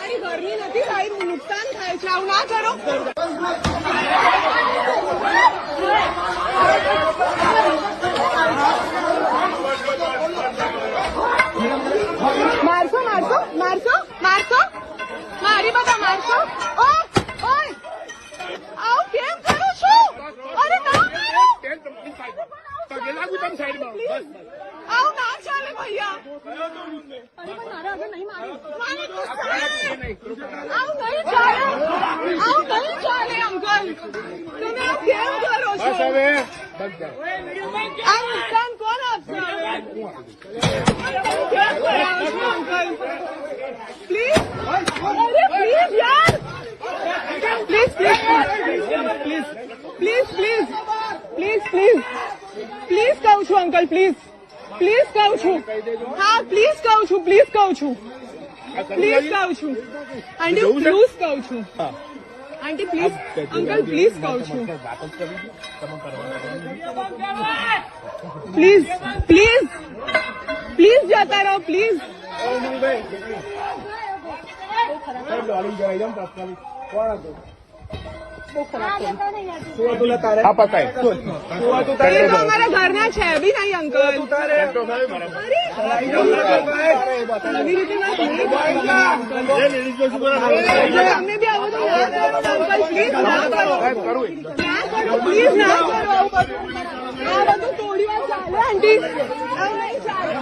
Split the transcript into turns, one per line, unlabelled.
તમારી ઘરની નથી સાહેબ, નુકસાન થાય છે, આવું ના કરો. મારશો મારશો મારશો મારશો મારી બધા મારશો. ઓય ઓય આવું કેમ કરો છો? અરે ના મારો, આવું ના ચાલે ભૈયા. મારા આગળ નહીં મારી, આવું નહીં ચાલે, આવું નહીં ચાલે અંકલ. તમે આવું કેમ કરો છો? આ નુકસાન કોણ આપશે? કેમ કરાવો છો અંકલ? પ્લીઝ, અરે પ્લીઝ યાર, please please please please please please please please કહું છું અંકલ, પ્લીઝ પ્લીઝ કહું છું. હા પ્લીઝ કહું છું, પ્લીઝ કહું છું, પ્લીઝ કહું છું. આંટી પ્લીઝ કહું છું, આંટી પ્લીઝ, અંકલ પ્લીઝ કહું છું. પ્લીઝ પ્લીઝ પ્લીઝ જતા રહો, પ્લીઝ. અમારા ઘરના છે બી નહીં અંકલ. આવી રીતે તમને બી આવો તો ના કરો અંકલ, પ્લીઝ ના કરો, પ્લીઝ ના કરો. આ બધું થોડી વાર ચાલે આંટી, આવું નહીં ચાલે.